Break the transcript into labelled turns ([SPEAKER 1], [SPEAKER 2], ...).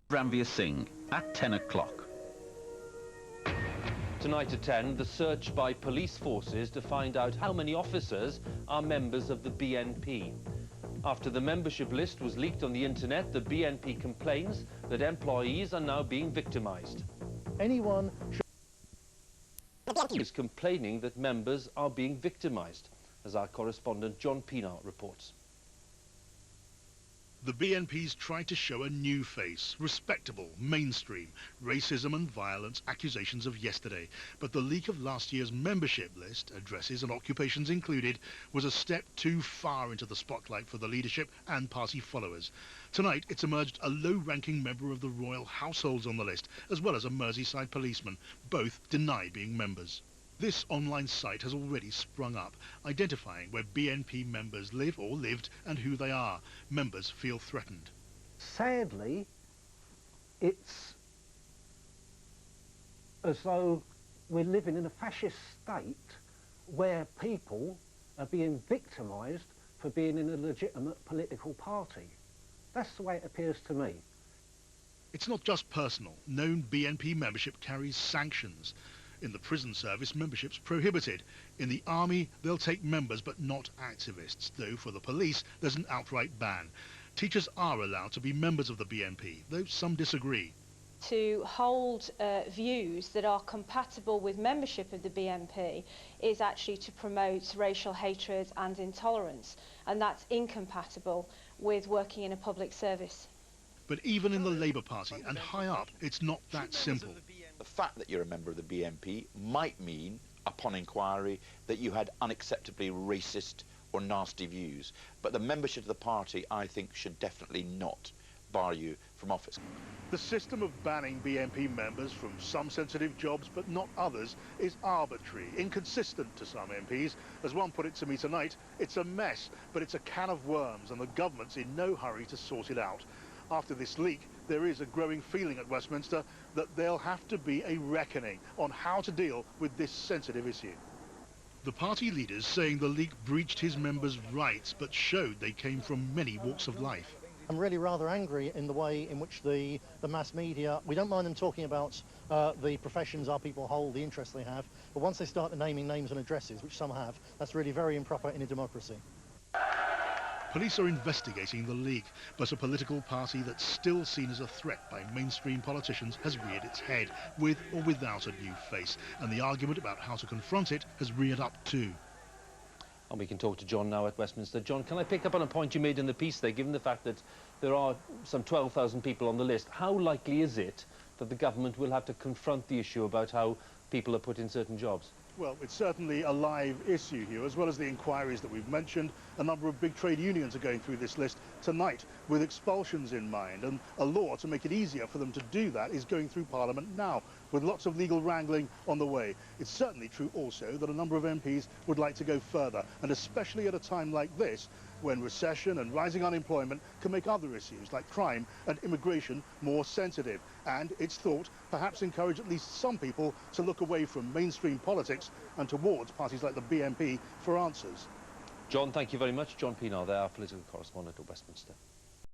[SPEAKER 1] Ranveer Singh at 10 o'clock.
[SPEAKER 2] Tonight at 10, the search by police forces to find out how many officers are members of the BNP. After the membership list was leaked on the internet, the BNP complains that employees are now being victimised.
[SPEAKER 3] Anyone
[SPEAKER 2] is complaining that members are being victimised, as our correspondent John Pienaar reports.
[SPEAKER 4] The BNP's tried to show a new face, respectable, mainstream, racism and violence accusations of yesterday. But the leak of last year's membership list, addresses and occupations included, was a step too far into the spotlight for the leadership and party followers. Tonight, it's emerged a low-ranking member of the royal households on the list, as well as a Merseyside policeman. Both deny being members. This online site has already sprung up, identifying where BNP members live or lived and who they are. Members feel threatened.
[SPEAKER 3] Sadly, it's as though we're living in a fascist state where people are being victimised for being in a legitimate political party. That's the way it appears to me.
[SPEAKER 4] It's not just personal. Known BNP membership carries sanctions. In the prison service, membership's prohibited. In the army, they'll take members but not activists, though for the police, there's an outright ban. Teachers are allowed to be members of the BNP, though some disagree.
[SPEAKER 5] To hold views that are compatible with membership of the BNP is actually to promote racial hatred and intolerance, and that's incompatible with working in a public service.
[SPEAKER 4] But even in the Labour Party and high up, it's not that simple.
[SPEAKER 6] The fact that you're a member of the BNP might mean, upon inquiry, that you had unacceptably racist or nasty views. But the membership of the party, I think, should definitely not bar you from office.
[SPEAKER 4] The system of banning BNP members from some sensitive jobs but not others is arbitrary, inconsistent to some MPs. As one put it to me tonight, it's a mess, but it's a can of worms and the government's in no hurry to sort it out. After this leak, there is a growing feeling at Westminster that there'll have to be a reckoning on how to deal with this sensitive issue. The party leaders saying the leak breached his members' rights but showed they came from many walks of life.
[SPEAKER 3] I'm really rather angry in the way in which the mass media, we don't mind them talking about the professions our people hold, the interests they have, but once they start naming names and addresses, which some have, that's really very improper in a democracy.
[SPEAKER 4] Police are investigating the leak, but a political party that's still seen as a threat by mainstream politicians has reared its head, with or without a new face, and the argument about how to confront it has reared up too.
[SPEAKER 2] And we can talk to John now at Westminster. John, can I pick up on a point you made in the piece there, given the fact that there are some 12,000 people on the list? How likely is it that the government will have to confront the issue about how people are put in certain jobs?
[SPEAKER 4] Well, it's certainly a live issue here, as well as the inquiries that we've mentioned. A number of big trade unions are going through this list tonight with expulsions in mind, and a law to make it easier for them to do that is going through Parliament now, with lots of legal wrangling on the way. It's certainly true also that a number of MPs would like to go further, and especially at a time like this, when recession and rising unemployment can make other issues like crime and immigration more sensitive. And it's thought perhaps encourage at least some people to look away from mainstream politics and towards parties like the BNP for answers.
[SPEAKER 2] John, thank you very much. John Pienaar there, our political correspondent at Westminster.